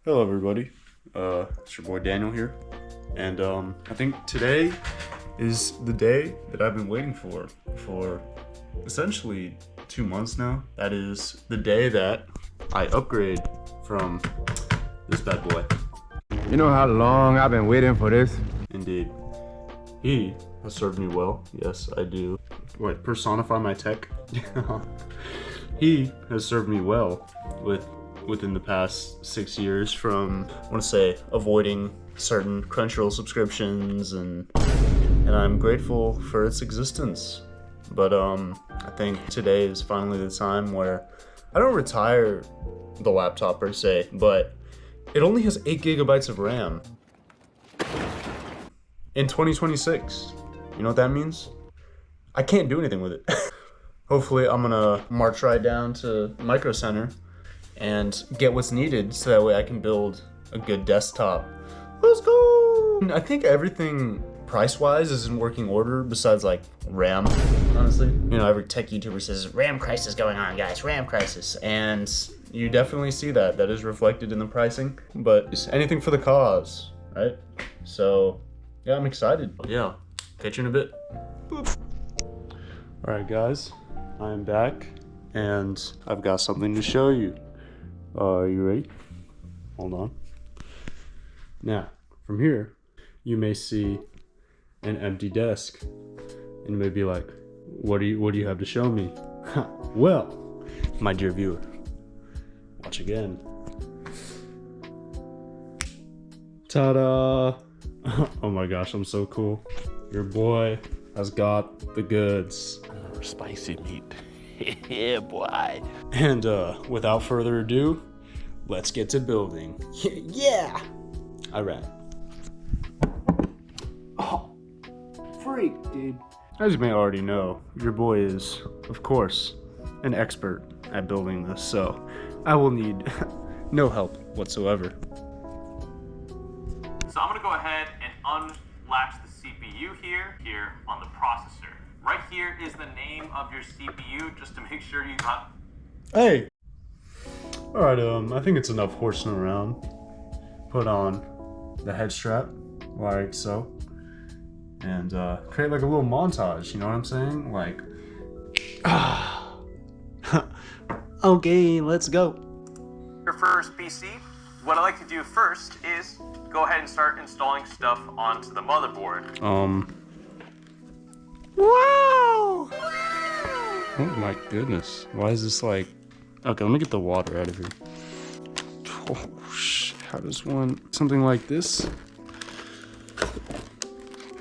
Hello everybody, it's your boy Daniel here, and I think today is the day that I've been waiting for essentially 2 months now. That is the day that I upgrade from this bad boy. You know how long I've been waiting for this? Indeed. He has served me well, yes I do. What, personify my tech? He has served me well within the past 6 years from, I want to say, avoiding certain Crunchyroll subscriptions, and I'm grateful for its existence. But I think today is finally the time where I don't retire the laptop per se, but it only has 8 gigabytes of RAM in 2026. You know what that means? I can't do anything with it. Hopefully I'm gonna march right down to Micro Center and get what's needed so that way I can build a good desktop. Let's go! I think everything price-wise is in working order besides like RAM, honestly. You know, every tech YouTuber says, RAM crisis going on, guys, RAM crisis. And you definitely see that. That is reflected in the pricing, but it's anything for the cause, right? So, yeah, I'm excited. Yeah, catch you in a bit. Boop. All right, guys, I'm back and I've got something to show you. Are you ready? Hold on. Now, from here, you may see an empty desk, and you may be like, "What do you have to show me?" Well, my dear viewer, watch again. Ta-da! Oh my gosh, I'm so cool. Your boy has got the goods. Spicy meat. Yeah, boy. And without further ado, let's get to building. Yeah! Alright. Oh, freak, dude. As you may already know, your boy is, of course, an expert at building this, so I will need no help whatsoever. So I'm gonna go ahead and unlatch the CPU here on the processor. Right here is the name of your CPU, just to make sure you got... Hey! Alright, I think it's enough horsing around. Put on the head strap, like so. And create like a little montage, you know what I'm saying? Like, okay, let's go. Your first PC, what I like to do first is go ahead and start installing stuff onto the motherboard. Wow! Oh my goodness. Why is this like... Okay, let me get the water out of here. Oh, shit. How does one... Something like this?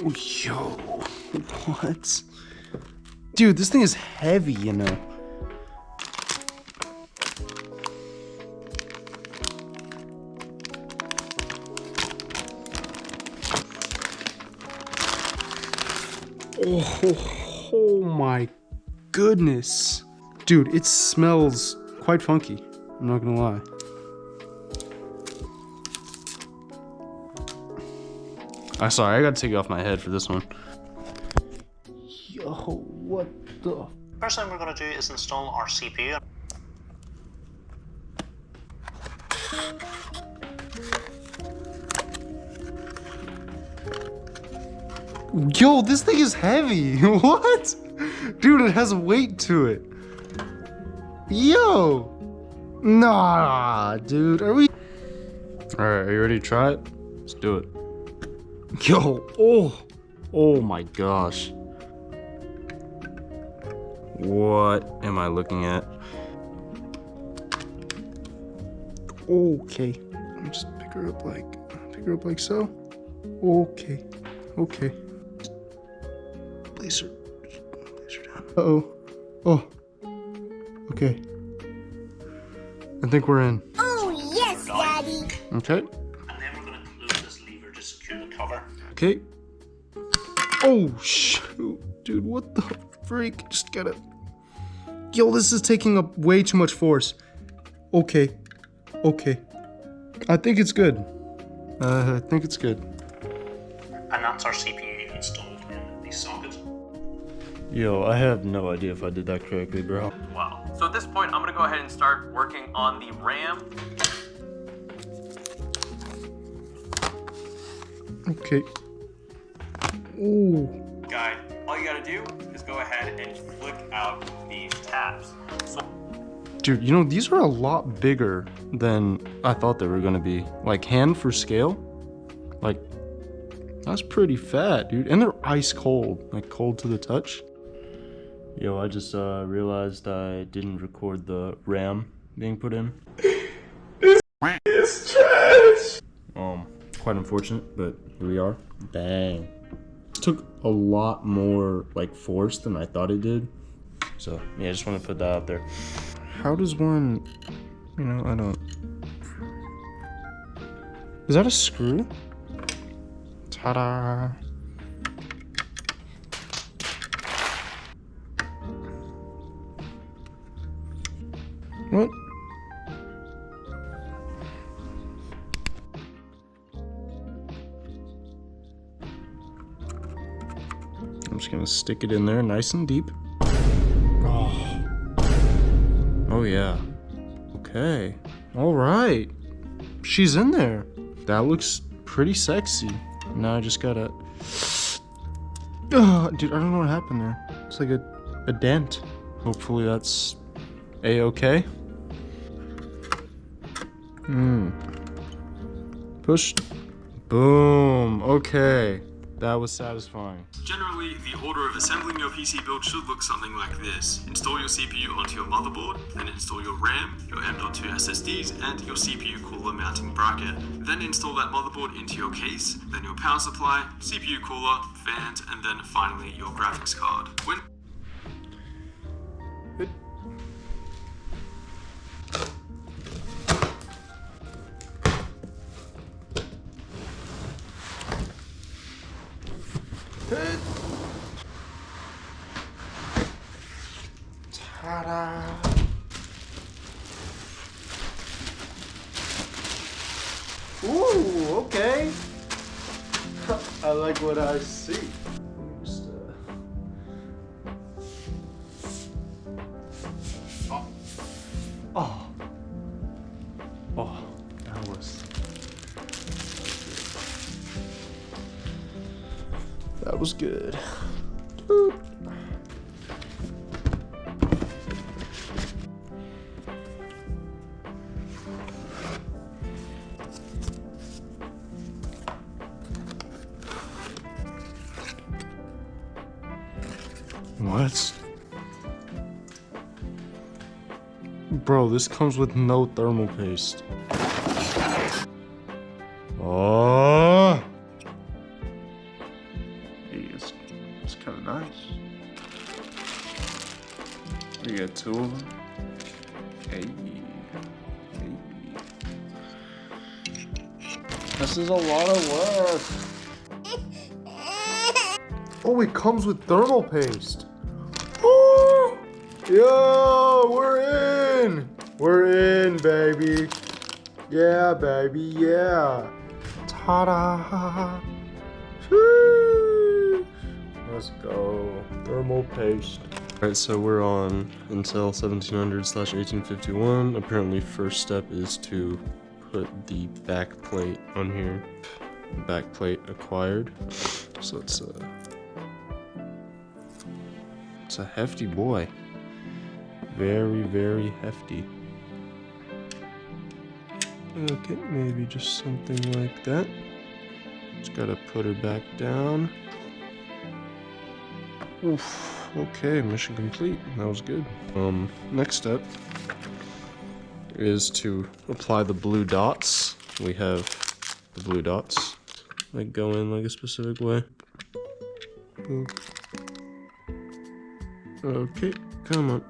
Oh, yo. What? Dude, this thing is heavy, you know. Oh my goodness. Dude, it smells quite funky. I'm not gonna lie. I'm sorry, I gotta take it off my head for this one. Yo, what the? First thing we're gonna do is install our CPU. Yo, this thing is heavy. What? Dude, it has weight to it. Yo. Nah, dude. Are we... Alright, are you ready to try it? Let's do it. Yo, oh my gosh. What am I looking at? Okay. Let me just pick her up like so. Okay. Okay. Place her down. Uh-oh. Oh. Okay. I think we're in. Oh, yes, Daddy. Okay. And then we're gonna close this lever to secure the cover. Okay. Oh, shoot. Dude, what the freak? Just gotta... Yo, this is taking up way too much force. Okay. Okay. I think it's good. I think it's good. And that's our CPU installed in the socket. Yo, I have no idea if I did that correctly, bro. Wow. So at this point, I'm gonna go ahead and start working on the RAM. Okay. Ooh. Guide, all you gotta do is go ahead and flick out these tabs. Dude, you know, these are a lot bigger than I thought they were gonna be. Like, hand for scale? Like, that's pretty fat, dude. And they're ice cold, like cold to the touch. Yo, I just realized I didn't record the RAM being put in. It's trash! Quite unfortunate, but here we are. Dang. It took a lot more, like, force than I thought it did. So, yeah, I just want to put that out there. How does one, you know, I don't... Is that a screw? Ta-da! What? I'm just gonna stick it in there nice and deep. Oh yeah. Okay. Alright. She's in there. That looks pretty sexy. Now I just gotta... dude, I don't know what happened there. It's like a dent. Hopefully that's A-okay. Push. Boom. Okay. That was satisfying. Generally, the order of assembling your PC build should look something like this. Install your CPU onto your motherboard, then install your RAM, your M.2 SSDs, and your CPU cooler mounting bracket. Then install that motherboard into your case, then your power supply, CPU cooler, fans, and then finally your graphics card. Ta-da! Ooh, okay. I like what I see. Just, Oh. Oh, that was... That was good. Dude. What? Bro, this comes with no thermal paste. Oh! Hey, it's kind of nice. We got two of them. Hey. This is a lot of work. Oh, it comes with thermal paste. Oh! Yo, we're in! We're in, baby. Yeah, baby, yeah. Ta-da! Woo! Let's go. Thermal paste. Alright, so we're on Intel 1700/1851. Apparently, first step is to put the back plate on here. Back plate acquired. So it's a hefty boy. Very, very hefty. Okay, maybe just something like that. Just gotta put her back down. Oof. Okay, mission complete. That was good. Next step is to apply the blue dots. We have the blue dots. Like go in like a specific way. Boop. Okay, come on.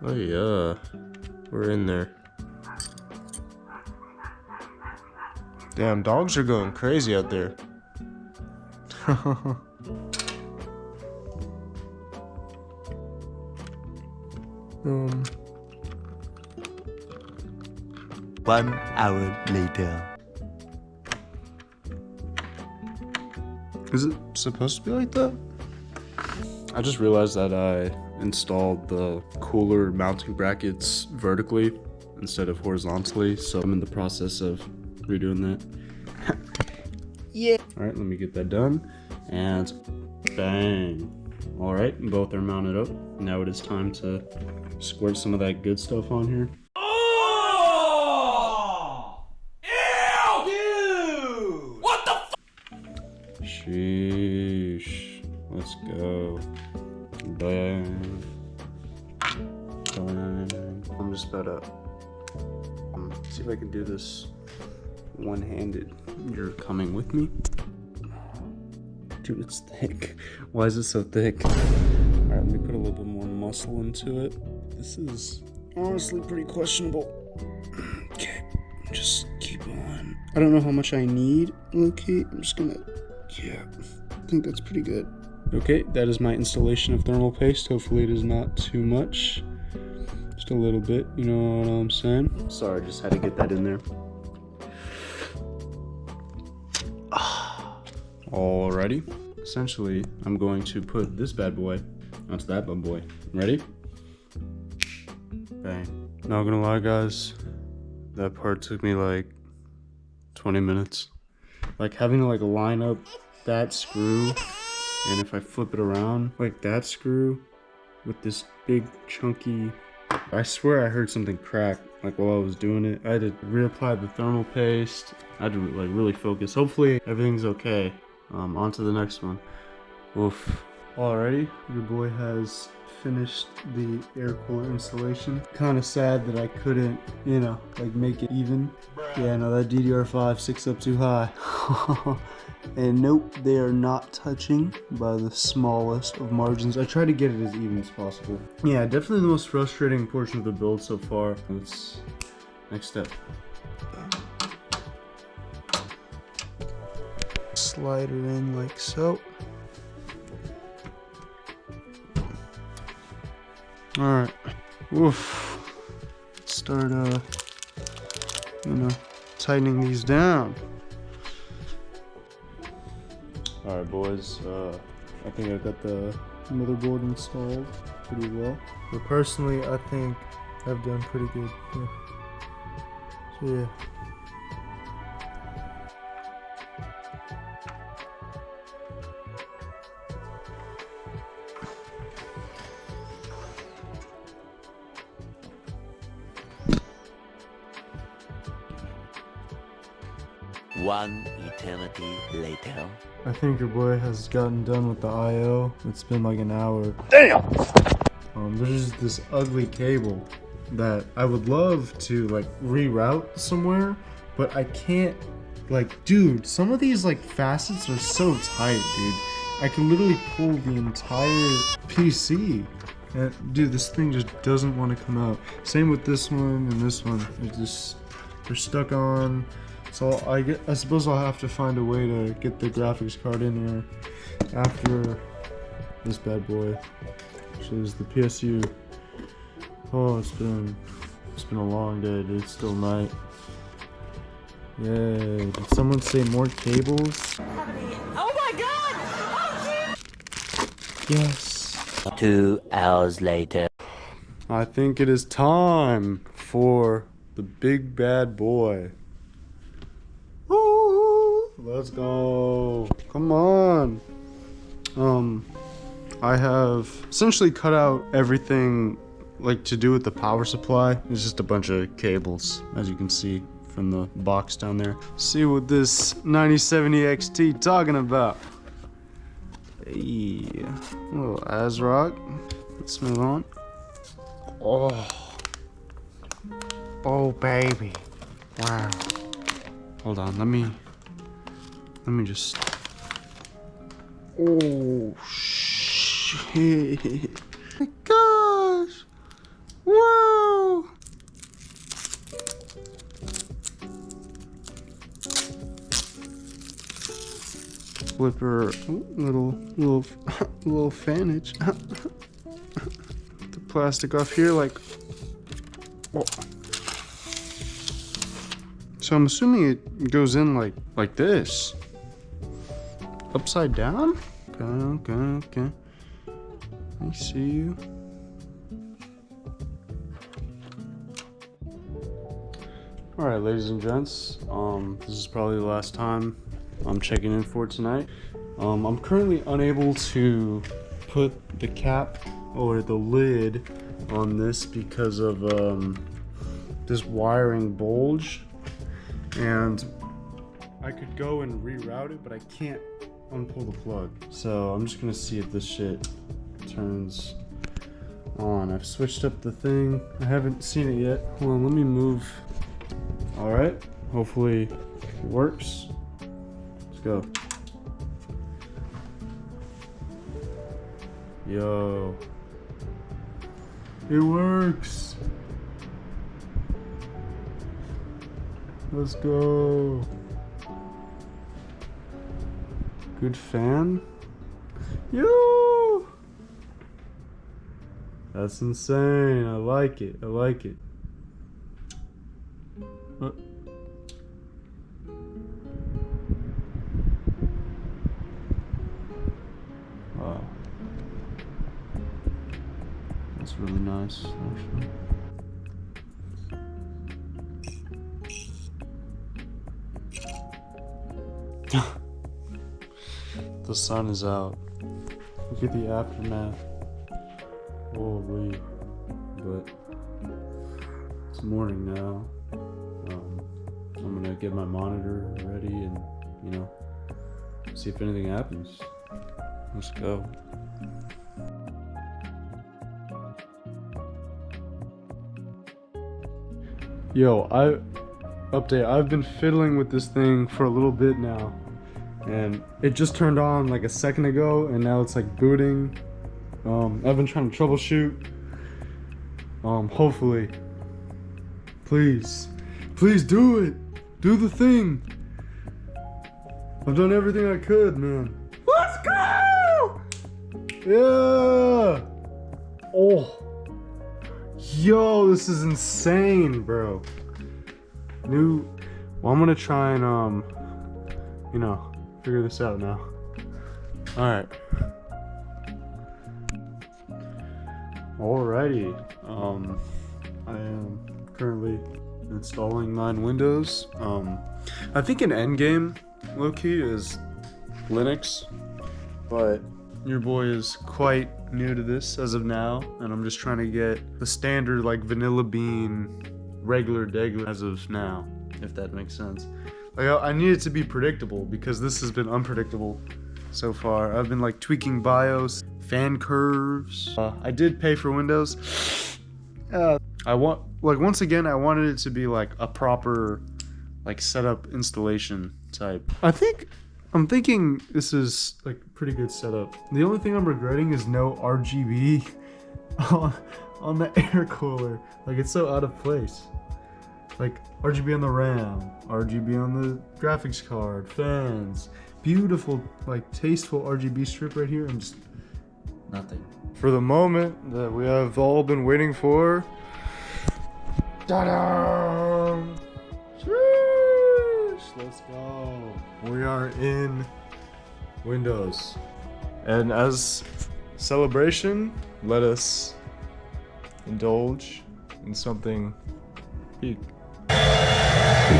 Oh yeah, we're in there. Damn, dogs are going crazy out there. One hour later. Is it supposed to be like that? I just realized that I installed the cooler mounting brackets vertically instead of horizontally, so I'm in the process of redoing that. Yeah. All right, let me get that done. And bang. All right, both are mounted up. Now it is time to squirt some of that good stuff on here. Oh! Ew! Dude! What the f? Sheesh. Let's go. Bang. Bang. I'm just about to see if I can do this one-handed. You're coming with me? Dude, it's thick. Why is it so thick? Alright, let me put a little bit more muscle into it. This is honestly pretty questionable. Okay, just keep on. I don't know how much I need. Okay, I'm just gonna, yeah, I think that's pretty good. Okay, that is my installation of thermal paste. Hopefully it is not too much. Just a little bit, you know what I'm saying? Sorry, just had to get that in there. Alrighty. Essentially, I'm going to put this bad boy onto that bad boy. Ready? Bang. Not gonna lie, guys. That part took me like 20 minutes. Like having to like line up that screw, and if I flip it around, like that screw with this big chunky, I swear I heard something crack like while I was doing it. I had to reapply the thermal paste. I had to like really focus. Hopefully everything's okay. On to the next one. Oof. Alrighty, your boy has finished the air cooler installation. Kind of sad that I couldn't, you know, like make it even. Yeah, no, that DDR5 sticks up too high. And nope, they are not touching by the smallest of margins. I try to get it as even as possible. Yeah, definitely the most frustrating portion of the build so far. Let's next step. Slide it in like so. Alright. Oof. Let's start you know, tightening these down. Alright boys, I think I got the motherboard installed pretty well. But personally I think I've done pretty good. Yeah. So yeah. One eternity later. I think your boy has gotten done with the I/O. It's been like an hour. Damn! There's just this ugly cable that I would love to like reroute somewhere, but I can't. Like, dude, some of these like facets are so tight, dude. I can literally pull the entire PC. And, dude, this thing just doesn't want to come out. Same with this one and this one. They're stuck on. So I suppose I'll have to find a way to get the graphics card in here after this bad boy, which is the PSU. Oh, it's been a long day, dude. It's still night. Yay! Did someone say more cables? Oh my god! Oh, Yes. 2 hours later. I think it is time for the big bad boy. Woo! Let's go. Come on. I have essentially cut out everything like to do with the power supply. It's just a bunch of cables, as you can see from the box down there. See what this 9070 XT talking about. Hey, a little ASRock. Let's move on. Oh baby, wow. Hold on, let me just. Oh shit! My gosh! Whoa! Flipper, little fanage. The plastic off here, like. Oh. So I'm assuming it goes in like this. Upside down? Okay. I see you. Alright, ladies and gents. This is probably the last time I'm checking in for tonight. I'm currently unable to put the cap or the lid on this because of this wiring bulge, and I could go and reroute it, but I can't unpull the plug. So I'm just gonna see if this shit turns on. I've switched up the thing. I haven't seen it yet. Hold on, let me move. All right, hopefully it works. Let's go. Yo, it works. Let's go. Good fan. Yo, that's insane. I like it. I like it. Wow. That's really nice, actually. The sun is out. Look at the aftermath. Holy. But it's morning now. I'm gonna get my monitor ready and, you know, see if anything happens. Let's go. Yo, I've been fiddling with this thing for a little bit now, and it just turned on like a second ago, and now it's like booting. I've been trying to troubleshoot. Hopefully, please do it. Do the thing. I've done everything I could, man. Let's go! Yeah! Oh. Yo, this is insane, bro. Well, I'm gonna try and, you know, figure this out now. Alright. Alrighty. I am currently installing 9 Windows. I think an endgame, low-key, is Linux, but your boy is quite new to this as of now, and I'm just trying to get the standard, like, vanilla bean, regular degler as of now, if that makes sense. Like, I need it to be predictable, because this has been unpredictable so far. I've been, like, tweaking BIOS, fan curves. I did pay for Windows. Once again, I wanted it to be, like, a proper, like, setup installation type. I'm thinking this is like pretty good setup. The only thing I'm regretting is no RGB on the air cooler. Like, it's so out of place. Like, RGB on the RAM, RGB on the graphics card, fans, beautiful, like, tasteful RGB strip right here, and just nothing. For the moment that we have all been waiting for. Ta-da! Let's go. We are in Windows. And as celebration, let us indulge in something big.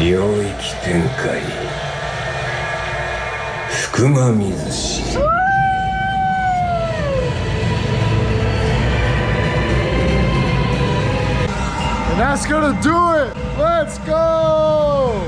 領域展開福間水氏 And that's gonna do it! Let's go!